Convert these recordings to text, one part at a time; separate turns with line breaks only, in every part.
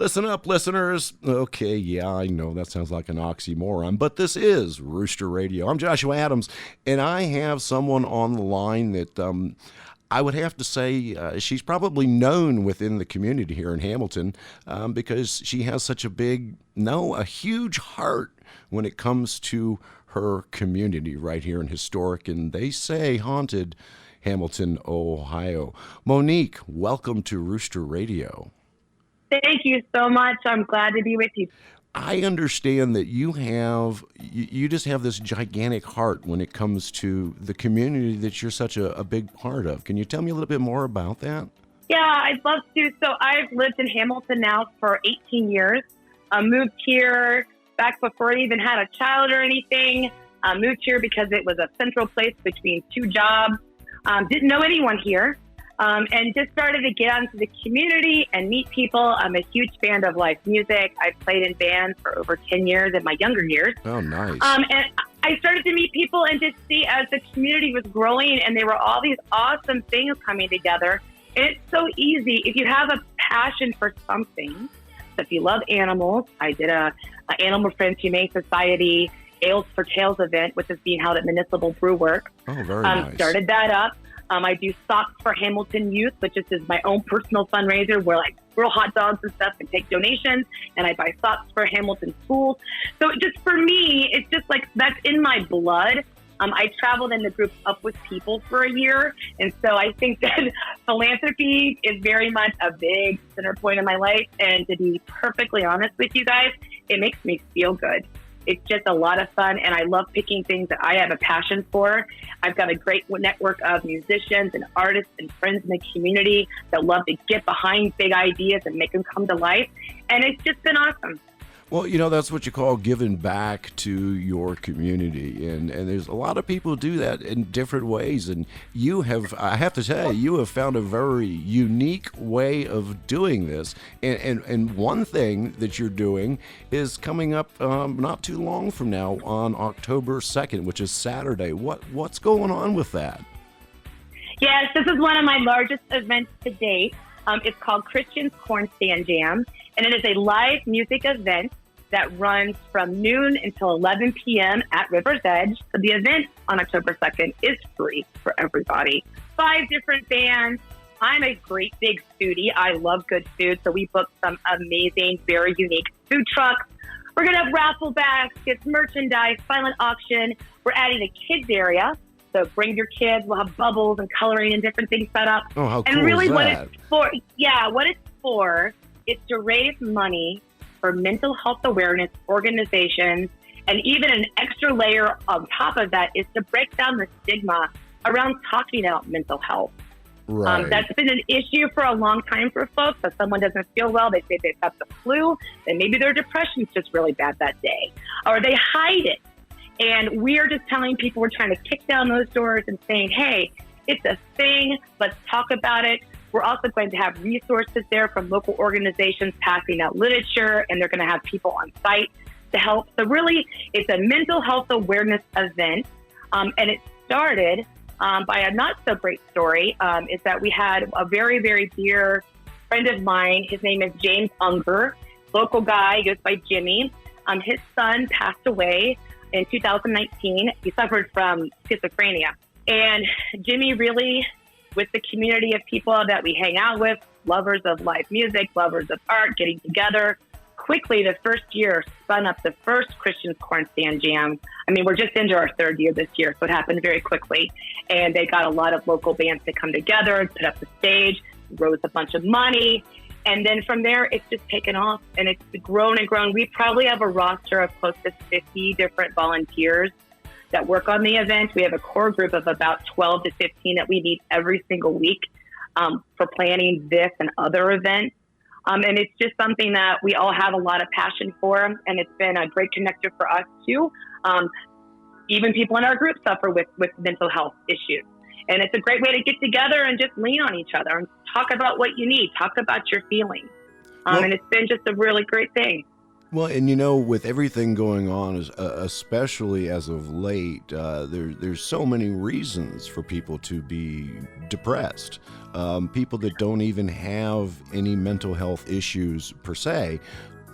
Listen up, listeners. Okay, yeah, I know that sounds like an oxymoron, but this is Rooster Radio. I'm Joshua Adams, and I have someone on the line that I would have to say she's probably known within the community here in Hamilton because she has such a huge heart when it comes to her community right here in historic, and they say haunted Hamilton, Ohio. Monique, welcome to Rooster Radio.
Thank you so much. I'm glad to be with you.
I understand that you just have this gigantic heart when it comes to the community that you're such a big part of. Can you tell me a little bit more about that?
Yeah, I'd love to. So I've lived in Hamilton now for 18 years. Moved here back before I even had a child or anything. Moved here because it was a central place between two jobs. Didn't know anyone here. And just started to get onto the community and meet people. I'm a huge fan of live music. I've played in bands for over 10 years in my younger years.
Oh, nice.
And I started to meet people and just see as the community was growing and there were all these awesome things coming together. And it's so easy. If you have a passion for something, so if you love animals, I did a Animal Friends Humane Society Ales for Tales event, which is being held at Municipal Brew Works.
Oh, very nice.
Started that up. I do Socks for Hamilton Youth, which is my own personal fundraiser where I grill hot dogs and stuff and take donations. And I buy socks for Hamilton schools. So just for me, it's just like that's in my blood. I traveled in the group Up With People for a year. And so I think that philanthropy is very much a big center point in my life. And to be perfectly honest with you guys, it makes me feel good. It's just a lot of fun, and I love picking things that I have a passion for. I've got a great network of musicians and artists and friends in the community that love to get behind big ideas and make them come to life, and it's just been awesome.
Well, that's what you call giving back to your community. And there's a lot of people who do that in different ways. And I have to say, you have found a very unique way of doing this. And one thing that you're doing is coming up not too long from now on October 2nd, which is Saturday. What's going on with that?
Yes, this is one of my largest events to date. It's called Christian's Corn Stand Jam, and it is a live music event that runs from noon until 11 p.m. at River's Edge. So the event on October 2nd is free for everybody. 5 different bands. I'm a great big foodie. I love good food, so we booked some amazing, very unique food trucks. We're going to have raffle baskets, merchandise, silent auction. We're adding a kids area. So bring your kids. We'll have bubbles and coloring and different things set up.
Oh, how cool
and really
is
what
that?
What it's for is to raise money for mental health awareness organizations. And even an extra layer on top of that is to break down the stigma around talking about mental health.
Right.
That's been an issue for a long time for folks. If someone doesn't feel well, they say they've got the flu, then maybe their depression's just really bad that day. Or they hide it. And we're just telling people, we're trying to kick down those doors and saying, hey, it's a thing. Let's talk about it. We're also going to have resources there from local organizations passing out literature, and they're going to have people on site to help. So really, it's a mental health awareness event. And it started by a not so great story, is that we had a very, very dear friend of mine. His name is James Unger, local guy, he goes by Jimmy. His son passed away in 2019. He suffered from schizophrenia. And Jimmy really, with the community of people that we hang out with, lovers of live music, lovers of art, getting together, quickly the first year spun up the first Christian's Corn Stand Jam. I mean, we're just into our 3rd year this year, so it happened very quickly. And they got a lot of local bands to come together and put up the stage, rose a bunch of money. And then from there, it's just taken off, and it's grown and grown. We probably have a roster of close to 50 different volunteers that work on the event. We have a core group of about 12 to 15 that we meet every single week for planning this and other events. And it's just something that we all have a lot of passion for, and it's been a great connector for us too. Even people in our group suffer with mental health issues. And it's a great way to get together and just lean on each other and talk about what you need, talk about your feelings. And it's been just a really great thing.
Well, and with everything going on, especially as of late, there's so many reasons for people to be depressed. People that don't even have any mental health issues per se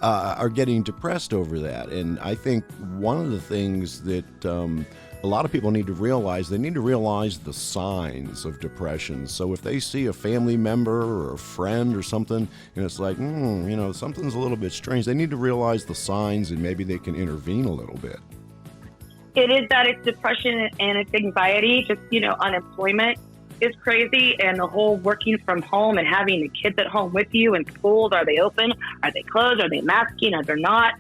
are getting depressed over that. And I think one of the things that a lot of people need to realize, they need to realize the signs of depression. So if they see a family member or a friend or something, and it's like, something's a little bit strange, they need to realize the signs and maybe they can intervene a little bit.
It is that it's depression and it's anxiety. Just, unemployment is crazy, and the whole working from home and having the kids at home with you, and schools, are they open? Are they closed? Are they masking? Are they not?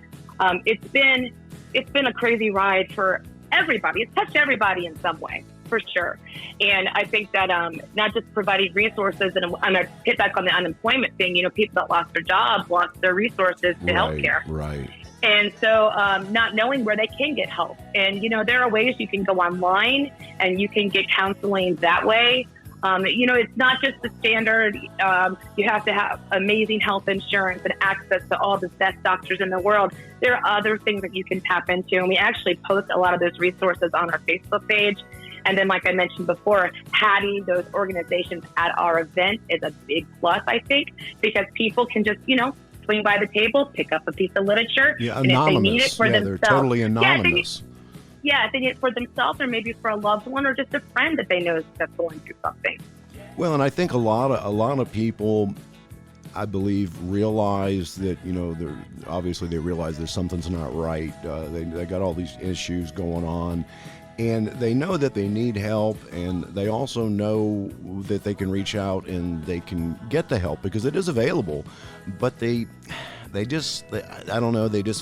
It's been a crazy ride for everybody. It's touched everybody in some way, for sure. And I think that not just providing resources, and I'm going to hit back on the unemployment thing, people that lost their jobs, lost their resources to healthcare.
Right.
And so not knowing where they can get help. And, there are ways you can go online and you can get counseling that way. It's not just the standard. You have to have amazing health insurance and access to all the best doctors in the world. There are other things that you can tap into. And we actually post a lot of those resources on our Facebook page. And then, like I mentioned before, having those organizations at our event is a big plus, I think, because people can just, swing by the table, pick up a piece of literature.
Yeah,
and
anonymous.
If they need it for themselves.
They're totally anonymous.
If they need it for themselves, or maybe for a loved one, or just a friend that they know that's going through something.
Well, and I think a lot of people, I believe, realize that obviously they realize there's something's not right. They got all these issues going on, and they know that they need help, and they also know that they can reach out and they can get the help because it is available, but they just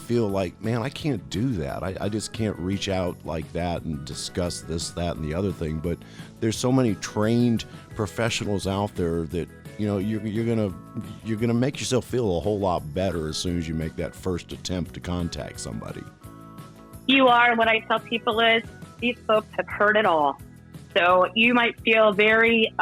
feel like, man, I can't do that. I just can't reach out like that and discuss this, that, and the other thing. But there's so many trained professionals out there that, you're gonna make yourself feel a whole lot better as soon as you make that first attempt to contact somebody.
You are. What I tell people is, these folks have heard it all. So you might feel very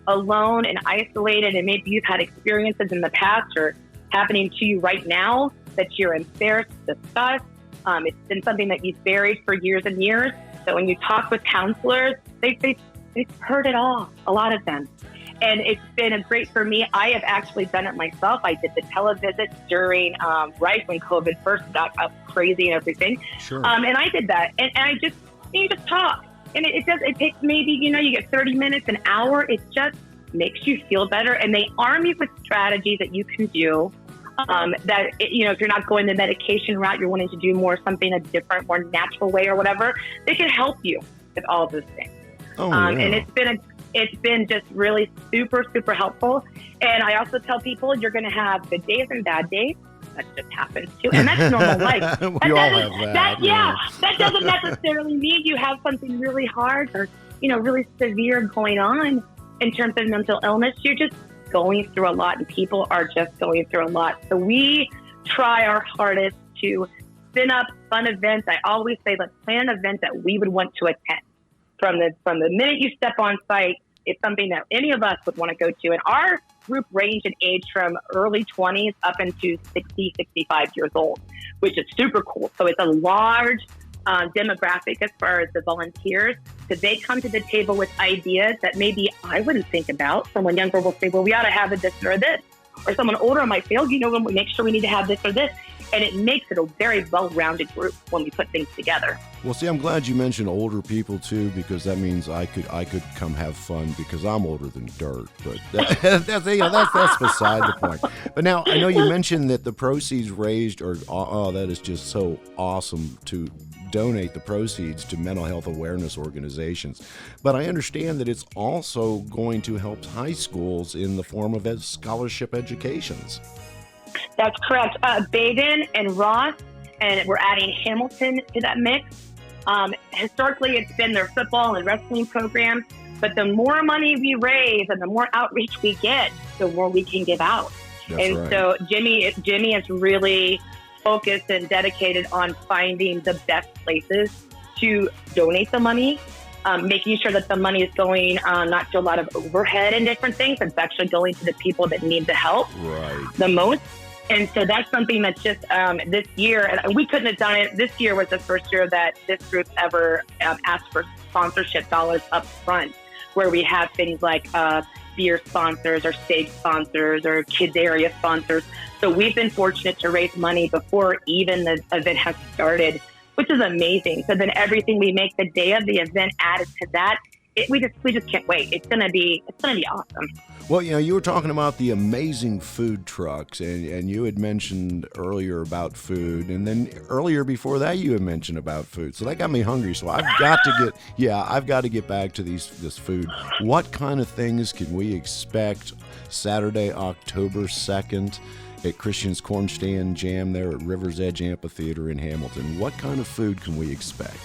alone and isolated, and maybe you've had experiences in the past or happening to you right now that you're embarrassed to discuss. It's been something that you've buried for years and years. So when you talk with counselors, they've heard it all, a lot of them. And it's been great for me. I have actually done it myself. I did the televisits during, right when COVID first got up crazy and everything.
Sure.
And I did that. And you just talk. And it takes maybe, you get 30 minutes, an hour. It just makes you feel better. And they arm you with strategies that you can do. If you're not going the medication route, you're wanting to do something a different, more natural way or whatever, they can help you with all of those things. And it's been just really super, super helpful. And I also tell people you're going to have good days and bad days. That just happens too. And that's normal life.
We all have that.
That doesn't necessarily mean you have something really hard or, really severe going on in terms of mental illness. You're just going through a lot, and people are just going through a lot. So we try our hardest to spin up fun events. I always say, let's plan an event that we would want to attend. From the minute you step on site, it's something that any of us would want to go to. And our group range in age from early 20s up into 60, 65 years old, which is super cool. So it's a large demographic as far as the volunteers. So they come to the table with ideas that maybe I wouldn't think about. Someone younger will say, well, we ought to have this or this. Or someone older might say, when we make sure we need to have this or this. And it makes it a very well-rounded group when we put things together.
Well, see, I'm glad you mentioned older people too, because that means I could come have fun because I'm older than dirt. But that's beside the point. But now I know you mentioned that the proceeds raised that is just so awesome to donate the proceeds to mental health awareness organizations. But I understand that it's also going to help high schools in the form of scholarship educations.
That's correct. Baden and Ross, and we're adding Hamilton to that mix. Historically, it's been their football and wrestling programs, but the more money we raise and the more outreach we get, the more we can give out.
That's right.
So Jimmy is really focused and dedicated on finding the best places to donate the money, making sure that the money is going not to a lot of overhead and different things. It's actually going to the people that need the help the most. And so that's something that's just this year, and we couldn't have done it. This year was the first year that this group ever asked for sponsorship dollars up front, where we have things like beer sponsors or steak sponsors or kids area sponsors. So we've been fortunate to raise money before even the event has started, which is amazing. So then everything we make the day of the event added to that, we just can't wait. It's gonna be awesome.
Well, you were talking about the amazing food trucks, and you had mentioned earlier about food, and then earlier before that you had mentioned about food. So that got me hungry. So I've got to get back to this food. What kind of things can we expect Saturday, October 2nd at Christian's Corn Stand Jam there at River's Edge Amphitheater in Hamilton? What kind of food can we expect?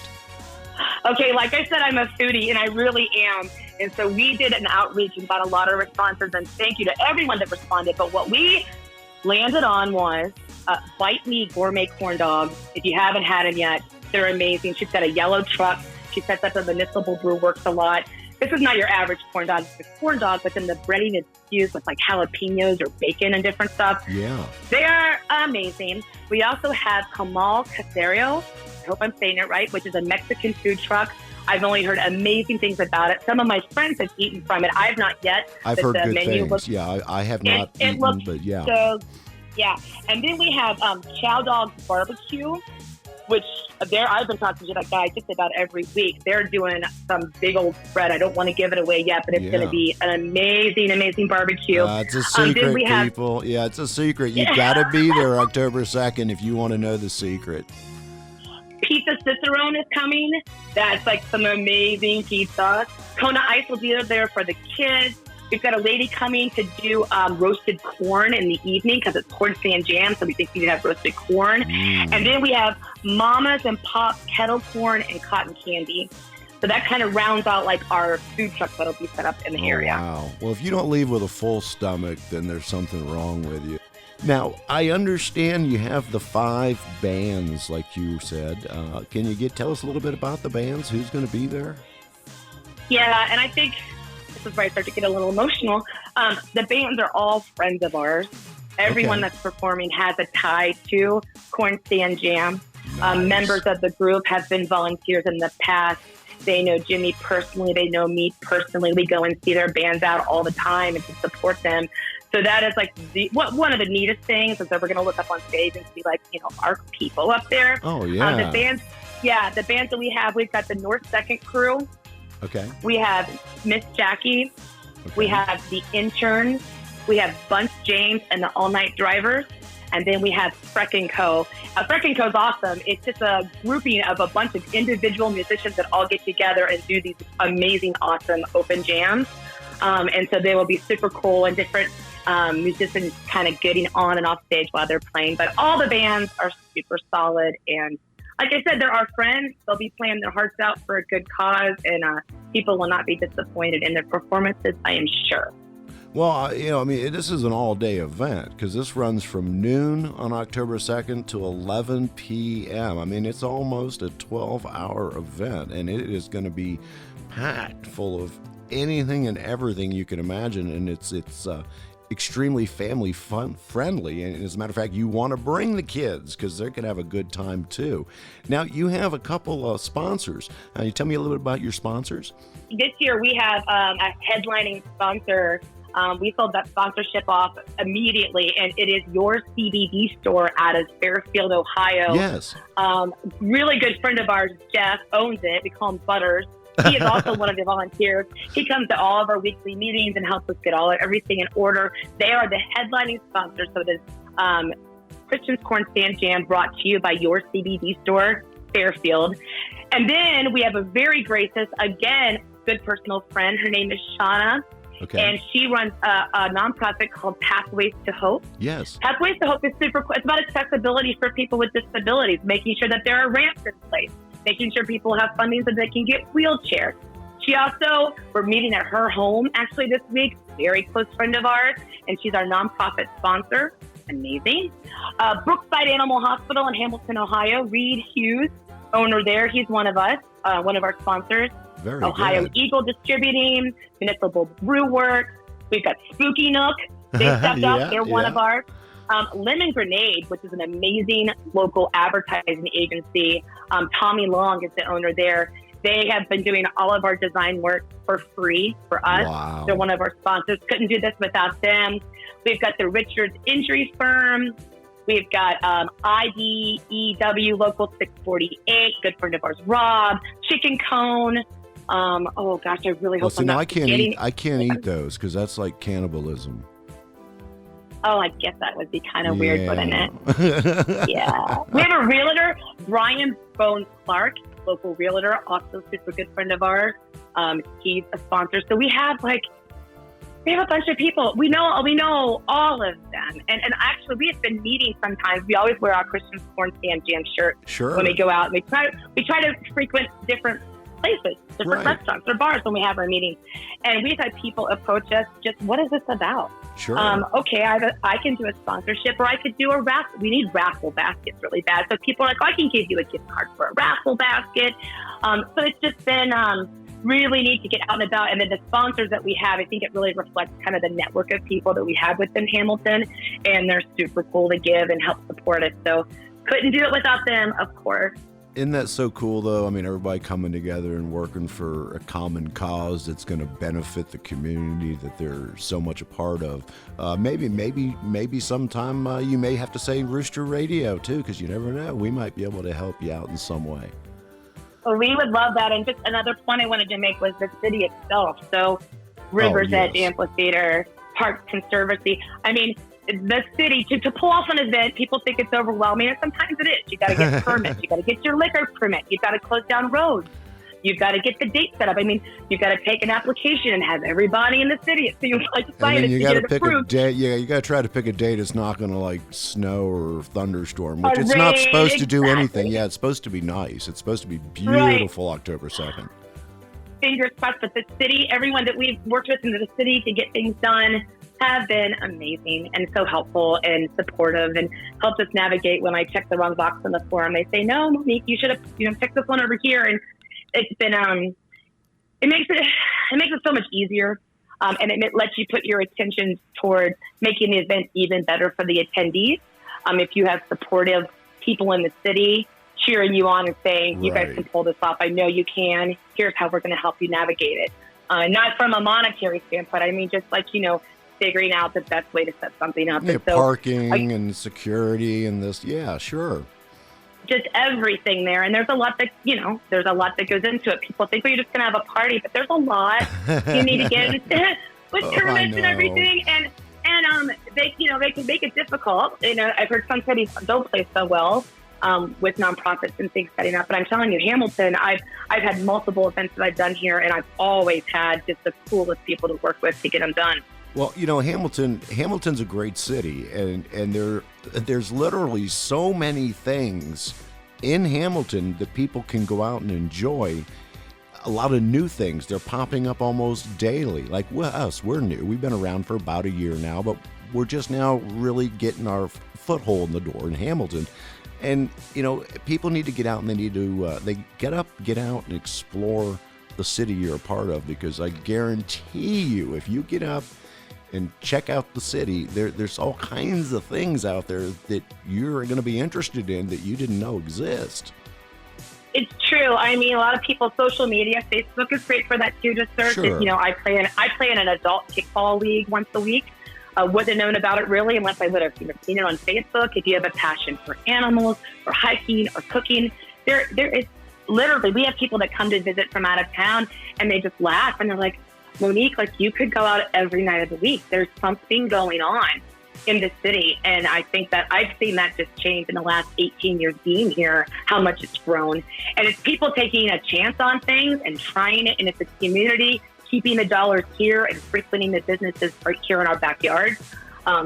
Okay, like I said, I'm a foodie, and I really am. And so we did an outreach and got a lot of responses, and thank you to everyone that responded. But what we landed on was Bite Me gourmet corn dogs. If you haven't had them yet, they're amazing. She's got a yellow truck. She sets up at the Municipal Brew Works a lot. This is not your average corn dog. It's a corn dog, but then the breading is fused with like jalapenos or bacon and different stuff.
Yeah.
They are amazing. We also have Camal Casero. I hope I'm saying it right, which is a Mexican food truck. I've only heard amazing things about it. Some of my friends have eaten from it. I've not yet.
I've heard good things. I have not eaten, but yeah.
So, yeah. And then we have Chow Dogs Barbecue, which I've been talking to that guy just about every week. They're doing some big old spread. I don't want to give it away yet, but it's going to be an amazing, amazing barbecue.
It's a secret, people. Yeah, it's a secret. You've got to be there October 2nd if you want to know the secret.
Pizza Cicerone is coming. That's like some amazing pizza. Kona Ice will be there for the kids. We've got a lady coming to do roasted corn in the evening because it's Corn Stand Jam, so we think we can have roasted corn. And then we have Mamas and Pops kettle corn and cotton candy. So that kind of rounds out like our food truck that'll be set up in the area.
Wow. Well, if you don't leave with a full stomach, then there's something wrong with you. Now, I understand you have the 5 bands, like you said. Can you tell us a little bit about the bands? Who's going to be there?
Yeah, and I think this is where I start to get a little emotional. The bands are all friends of ours. Everyone that's performing has a tie to Corn Stand Jam. Nice. Members of the group have been volunteers in the past. They know Jimmy personally. They know me personally. We go and see their bands out all the time and to support them. So that is like one of the neatest things is that we're going to look up on stage and see our people up there.
Oh, yeah.
The bands that we have, we've got the North 2nd crew.
Okay.
We have Miss Jackie. Okay. We have the Interns. We have Bunch James and the All Night Drivers. And then we have Freck & Co. Freck & Co is awesome. It's just a grouping of a bunch of individual musicians that all get together and do these amazing, awesome open jams. And so they will be super cool and different musicians kind of getting on and off stage while they're playing. But all the bands are super solid. And like I said, they're our friends. They'll be playing their hearts out for a good cause. And people will not be disappointed in their performances, I am sure.
Well, this is an all-day event because this runs from noon on October 2nd to 11 p.m. I mean, it's almost a 12-hour event, and it is going to be packed full of anything and everything you can imagine, and it's extremely family friendly. And as a matter of fact, you want to bring the kids because they're going to have a good time too. Now, you have a couple of sponsors. You tell me a little bit about your sponsors.
This year, we have a headlining sponsor. We sold that sponsorship off immediately, and it is Your CBD Store out of Fairfield, Ohio.
Yes.
Really good friend of ours, Jeff, owns it. We call him Butters. He is also one of the volunteers. He comes to all of our weekly meetings and helps us get everything in order. They are the headlining sponsors. So this Christian's Corn Stand Jam brought to you by Your CBD Store, Fairfield. And then we have a very gracious, again, good personal friend. Her name is Shauna.
Okay.
And she runs a nonprofit called Pathways to Hope.
Yes. Pathways
to Hope is super cool. It's about accessibility for people with disabilities, making sure that there are ramps in place, making sure people have funding so they can get wheelchairs. She also, we're meeting at her home actually this week, very close friend of ours, and she's our nonprofit sponsor. Amazing. Brookside Animal Hospital in Hamilton, Ohio. Reed Hughes, owner there. He's one of us, one of our sponsors.
Very
Ohio
good.
Eagle Distributing, Municipal Brew Works. We've got Spooky Nook. They stepped up. They're one of ours. Lemon Grenade, which is an amazing local advertising agency. Tommy Long is the owner there. They have been doing all of our design work for free for us.
Wow.
They're one of our sponsors. Couldn't do this without them. We've got the Richards Injury Firm. We've got IDEW Local 648, good friend of ours, Rob. Chicken Cone. Oh gosh, I really hope
Listen,
I'm not
I can't
forgetting.
I can't eat those because that's like cannibalism.
Oh, I guess that would be kind of weird, wouldn't it?
Yeah.
Yeah. We have a realtor, Brian Bones Clark, local realtor, also super good friend of ours. He's a sponsor. So we have a bunch of people. We know all of them. And actually we have been meeting sometimes. We always wear our Christian Corn Stand Jam shirt when we go out. And we try to frequent different places, different restaurants or bars when we have our meetings. And we've had people approach us just, what is this about?
Sure.
Okay, I can do a sponsorship, or I could do a raffle. We need raffle baskets really bad. So people are like, I can give you a gift card for a raffle basket. So it's just been really neat to get out and about. And then the sponsors that we have, I think it really reflects kind of the network of people that we have within Hamilton. And they're super cool to give and help support us. So couldn't do it without them, of course.
Isn't that so cool, though? I mean, everybody coming together and working for a common cause that's going to benefit the community that they're so much a part of. Maybe sometime you may have to say Rooster Radio, too, because you never know. We might be able to help you out in some way.
Well, we would love that. And just another point I wanted to make was the city itself. So Rivers Edge Amphitheater, Parks Conservancy. I mean, the city, to pull off an event, people think it's overwhelming, and sometimes it is. You got to get permits. You got to get your liquor permit. You've got to close down roads. You've got to get the date set up. I mean, you've got to take an application and have everybody in the city. It seems like
And then you got to pick
approved.
a day. Yeah, you got to try to pick a date. It's not going to snow or thunderstorm, which it's not supposed to do anything. Yeah, it's supposed to be nice. It's supposed to be beautiful October 2nd.
Fingers crossed. But the city, everyone that we've worked with in the city to get things done, have been amazing and so helpful and supportive and helped us navigate when I checked the wrong box on the form. They say, no, Monique, you should have checked this one over here. And it's been, it makes it so much easier. And it lets you put your attention toward making the event even better for the attendees. If you have supportive people in the city cheering you on and saying, you guys can pull this off. I know you can. Here's how we're going to help you navigate it. Not from a monetary standpoint. I mean, just figuring out the best way to set something up.
Yeah,
and so,
parking and security and this. Yeah, sure.
Just everything there. And there's a lot that goes into it. People think, well, you're just going to have a party, but there's a lot you need to get with permits and everything. And they can make it difficult. I've heard some cities don't play so well with nonprofits and things setting up. But I'm telling you, Hamilton, I've had multiple events that I've done here, and I've always had just the coolest people to work with to get them done.
Well, Hamilton's a great city, and there's literally so many things in Hamilton that people can go out and enjoy. A lot of new things. They're popping up almost daily. Like we're new. We've been around for about a year now, but we're just now really getting our foothold in the door in Hamilton. And, people need to get out and they need to get out and explore the city you're a part of, because I guarantee you, if you get up and check out the city, there's all kinds of things out there that you're going to be interested in that you didn't know exist.
It's true. I mean, a lot of people, social media, Facebook is great for that too, to search.
Sure.
I play in an adult kickball league once a week. Wouldn't have known about it really unless I would have seen it on Facebook. If you have a passion for animals or hiking or cooking, there is literally, we have people that come to visit from out of town and they just laugh and they're like, Monique, you could go out every night of the week. There's something going on in the city. And I think that I've seen that just change in the last 18 years being here, how much it's grown. And it's people taking a chance on things and trying it. And it's a community keeping the dollars here and frequenting the businesses right here in our backyard,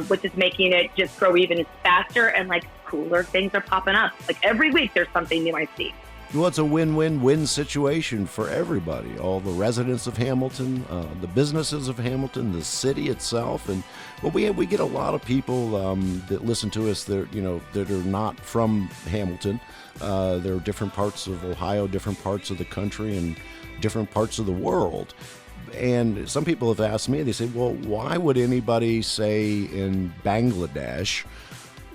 which is making it just grow even faster, and cooler things are popping up. Every week there's something new I see.
Well, it's a win-win-win situation for everybody, all the residents of Hamilton, the businesses of Hamilton, the city itself. And we get a lot of people that listen to us that are not from Hamilton. There are different parts of Ohio, different parts of the country, and different parts of the world. And some people have asked me, they say, well, why would anybody, say, in Bangladesh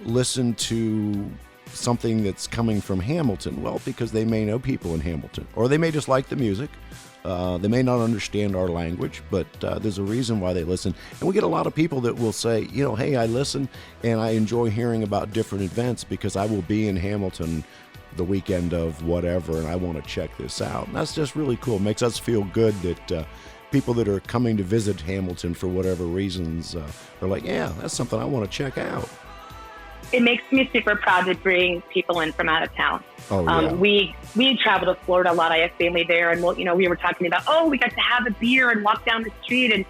listen to something that's coming from Hamilton? Well, because they may know people in Hamilton, or they may just like the music. They may not understand our language, but there's a reason why they listen. And we get a lot of people that will say, hey, I listen and I enjoy hearing about different events because I will be in Hamilton the weekend of whatever, and I want to check this out. And that's just really cool. It makes us feel good that people that are coming to visit Hamilton for whatever reasons are like, yeah, that's something I want to check out.
It makes me super proud to bring people in from out of town.
Oh, yeah.
We travel to Florida a lot. I have family there, and we were talking about, we got to have a beer and walk down the street,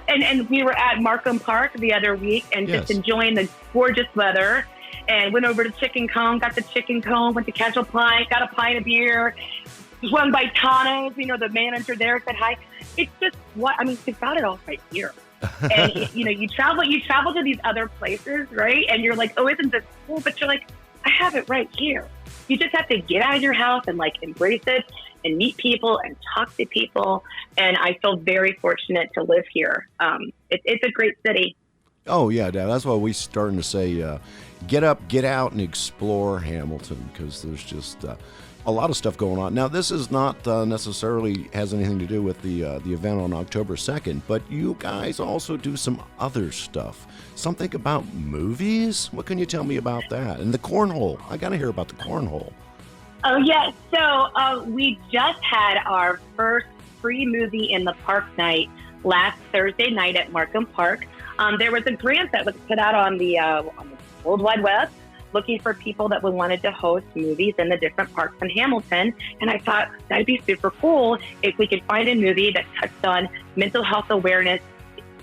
and we were at Markham Park the other week and just enjoying the gorgeous weather, and went over to Chicken Cone, got the chicken cone, went to Casual Pint, got a pint of beer, was run by Tano's, the manager there said hi. It's just we've got it all right here. And you travel to these other places, right? And you're like, oh, isn't this cool? But you're like, I have it right here. You just have to get out of your house and embrace it and meet people and talk to people. And I feel very fortunate to live here. It's a great city.
Oh yeah, Dad. That's why we're starting to say, get up, get out, and explore Hamilton, because there's just a lot of stuff going on. Now, this is not necessarily has anything to do with the event on October 2nd, but you guys also do some other stuff. Something about movies? What can you tell me about that? And the cornhole. I got to hear about the cornhole.
Oh, yeah. So we just had our first free movie in the park night last Thursday night at Markham Park. There was a grant that was put out on the World Wide Web, looking for people that wanted to host movies in the different parks in Hamilton. And I thought that'd be super cool if we could find a movie that touched on mental health awareness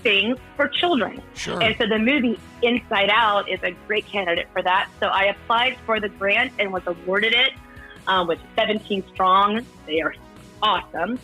things for children.
Sure.
And so the movie Inside Out is a great candidate for that. So I applied for the grant and was awarded it with 17 strong. They are awesome.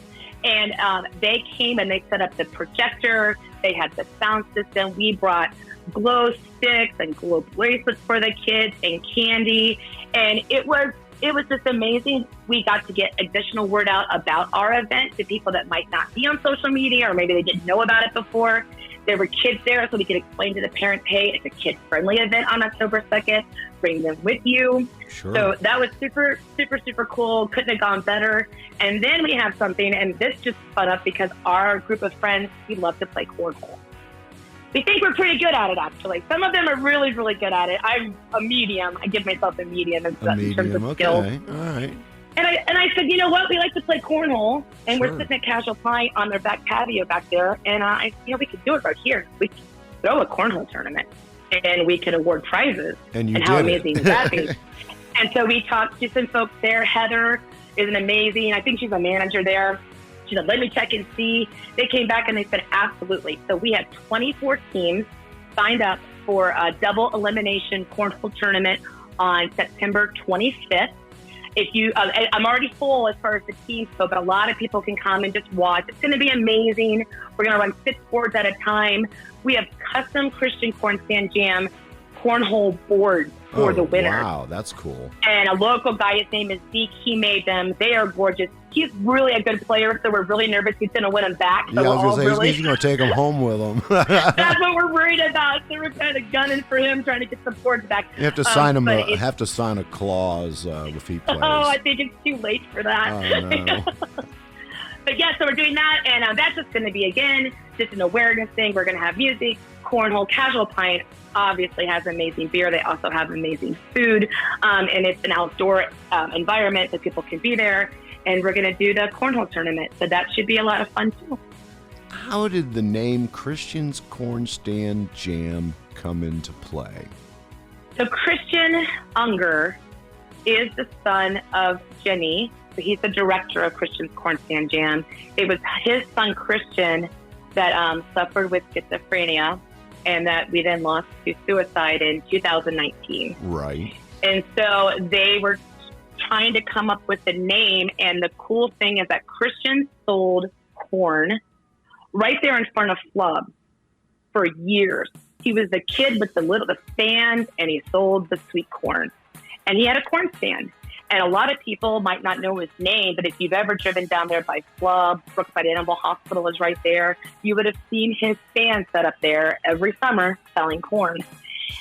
And they came and they set up the projector. They had the sound system. We brought glow sticks and glow bracelets for the kids and candy. And it was just amazing. We got to get additional word out about our event to people that might not be on social media, or maybe they didn't know about it before. There were kids there, so we could explain to the parents, hey, it's a kid-friendly event on October 2nd. Bring them with you.
Sure.
So that was super, super, super cool. Couldn't have gone better. And then we have something, and this just spun up because our group of friends, we love to play cornhole. We think we're pretty good at it, actually. Some of them are really, really good at it. I'm a medium. I give myself a medium in terms of skills.
Okay, all right.
And I said, you know what? We like to play cornhole, and
Sure.
we're sitting at Casual Pint on their back patio back there. And we could do it right here. We could throw a cornhole tournament, and we could award prizes.
And you
how
did
amazing
it.
would that be? And so we talked to some folks there. Heather is an amazing. I think she's a manager there. She said, let me check and see. They came back and they said, absolutely. So we had 24 teams signed up for a double elimination cornhole tournament on September 25th. If you, I'm already full as far as the teams go, but a lot of people can come and just watch. It's going to be amazing. We're going to run 6 boards at a time. We have custom Christian Corn Stand Jam cornhole boards for the winners.
Wow, that's cool.
And a local guy, his name is Zeke, he made them. They are gorgeous. He's really a good player, so we're really nervous he's going to win them back. So
Yeah, I was going to say,
really,
he's going to take them home with him.
that's what we're worried about. So we're kind of gunning for him, trying to get some boards back.
You have to sign him. Have to sign a clause if he plays.
Oh, I think it's too late for that.
Oh, no.
But yeah, so we're doing that, and that's just going to be, again, just an awareness thing. We're going to have music, cornhole, Casual Pint obviously has amazing beer. They also have amazing food, and it's an outdoor environment that people can be there. And we're going to do the cornhole tournament, so that should be a lot of fun too.
How did the name Christian's Corn Stand Jam come into play?
So Christian Unger is the son of Jenny. So he's the director of Christian's Corn Stand Jam. It was his son Christian that suffered with schizophrenia, and that we then lost to suicide in 2019.
Right.
And so they were trying to come up with a name, and the cool thing is that Christian sold corn right there in front of Flub for years. He was the kid with the stand, and he sold the sweet corn. And he had a corn stand. And a lot of people might not know his name, but if you've ever driven down there by Flub, Brookside Animal Hospital is right there, you would have seen his stand set up there every summer selling corn.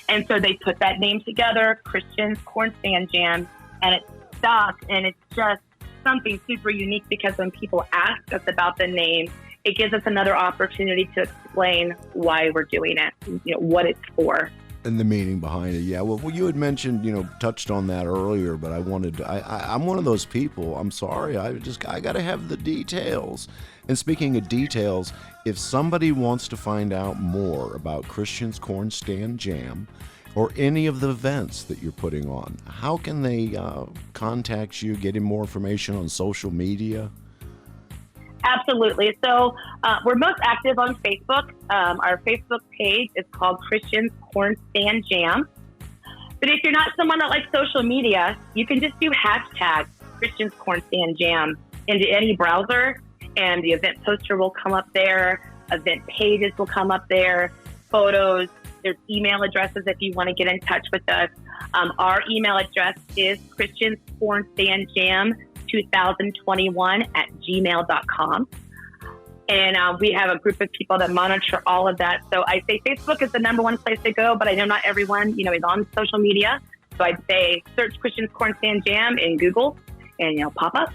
And so they put that name together, Christian's Corn Stand Jam, and it stuck. And it's just something super unique because when people ask us about the name, it gives us another opportunity to explain why we're doing it, what it's for.
And the meaning behind it. Yeah. Well, you had mentioned, touched on that earlier, but I'm one of those people. I'm sorry. I got to have the details. And speaking of details, if somebody wants to find out more about Christian's Corn Stand Jam or any of the events that you're putting on, how can they contact you, get more information on social media?
Absolutely. So we're most active on Facebook. Our Facebook page is called Christian's Corn Stand Jam. But if you're not someone that likes social media, you can just do hashtag Christian's Corn Stand Jam into any browser, and the event poster will come up there. Event pages will come up there. Photos. There's email addresses if you want to get in touch with us. Our email address is Christian's Corn Stand Jam 2021 at gmail.com. And we have a group of people that monitor all of that. So I say Facebook is the number one place to go, but I know not everyone, is on social media. So I'd say search Christian's Corn Stand Jam in Google and pop up.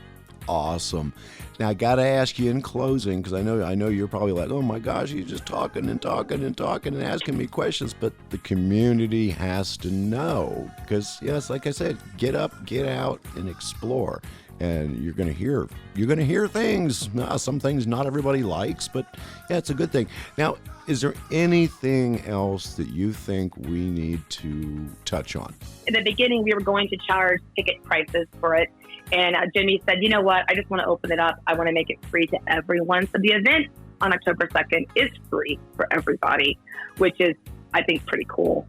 Awesome. Now I got to ask you in closing, because I know you're probably like, oh my gosh, he's just talking and talking and talking and asking me questions, but the community has to know, because yes, like I said, get up, get out, and explore. And you're going to hear things. Some things not everybody likes, but yeah, it's a good thing. Now, is there anything else that you think we need to touch on?
In the beginning, we were going to charge ticket prices for it. And Jimmy said, you know what? I just want to open it up. I want to make it free to everyone. So the event on October 2nd is free for everybody, which is, I think, pretty cool.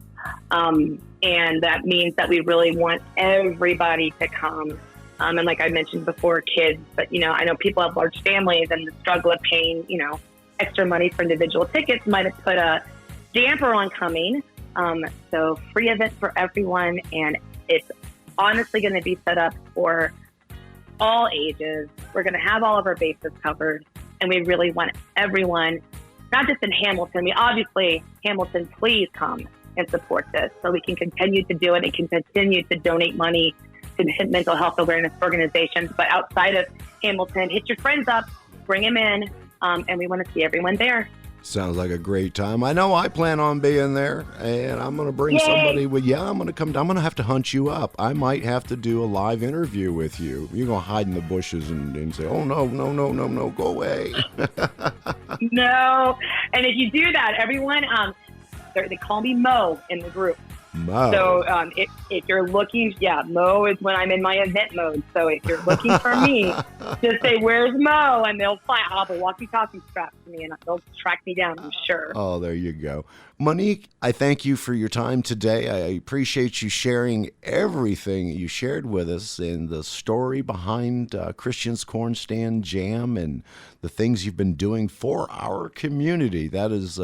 And that means that we really want everybody to come. And like I mentioned before, kids, but, I know people have large families, and the struggle of paying, extra money for individual tickets might have put a damper on coming. So free event for everyone. And it's honestly going to be set up for all ages. We're going to have all of our bases covered. And we really want everyone, not just in Hamilton. Obviously, Hamilton, please come and support this so we can continue to do it and can continue to donate money to mental health awareness organizations. But outside of Hamilton, hit your friends up, bring them in, and we want to see everyone there.
Sounds like a great time. I know I plan on being there, and I'm going to bring somebody with you. I'm going to come down. I'm going to have to hunt you up. I might have to do a live interview with you. You're going to hide in the bushes and say, oh, no, go away.
No. And if you do that, everyone, they call me Mo in the group.
Mo.
So if you're looking, Mo is when I'm in my event mode. So if you're looking for me, just say, where's Mo? And they'll find, I'll have a walkie-talkie strapped to me, and they'll track me down, I'm sure.
Oh, there you go. Monique, I thank you for your time today. I appreciate you sharing everything you shared with us and the story behind Christian's Corn Stand Jam and the things you've been doing for our community. That's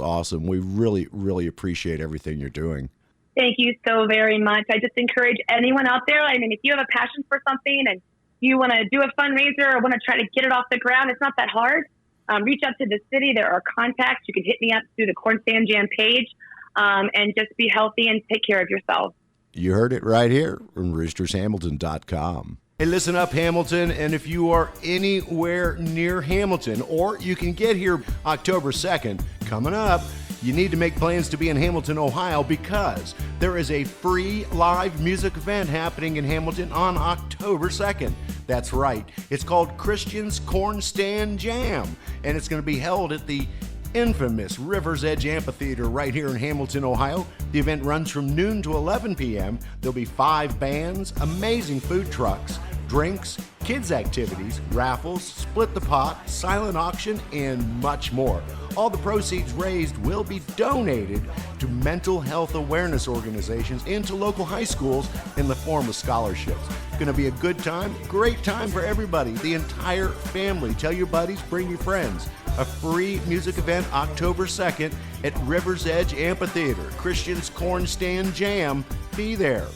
awesome. We really, really appreciate everything you're doing.
Thank you so very much. I just encourage anyone out there. I mean, if you have a passion for something and you want to do a fundraiser or want to try to get it off the ground, it's not that hard. Reach out to the city. There are contacts. You can hit me up through the Corn Stand Jam page, and just be healthy and take care of yourself.
You heard it right here on roostershamilton.com. Hey, listen up, Hamilton, and if you are anywhere near Hamilton, or you can get here October 2nd, coming up, you need to make plans to be in Hamilton, Ohio, because there is a free live music event happening in Hamilton on October 2nd. That's right. It's called Christian's Corn Stand Jam, and it's going to be held at the infamous River's Edge Amphitheater right here in Hamilton, Ohio. The event runs from noon to 11 p.m. There'll be 5 bands, amazing food trucks, drinks, kids' activities, raffles, split the pot, silent auction, and much more. All the proceeds raised will be donated to mental health awareness organizations and to local high schools in the form of scholarships. It's going to be a good time, great time for everybody, the entire family. Tell your buddies, bring your friends. A free music event October 2nd at River's Edge Amphitheater. Christian's Corn Stand Jam. Be there.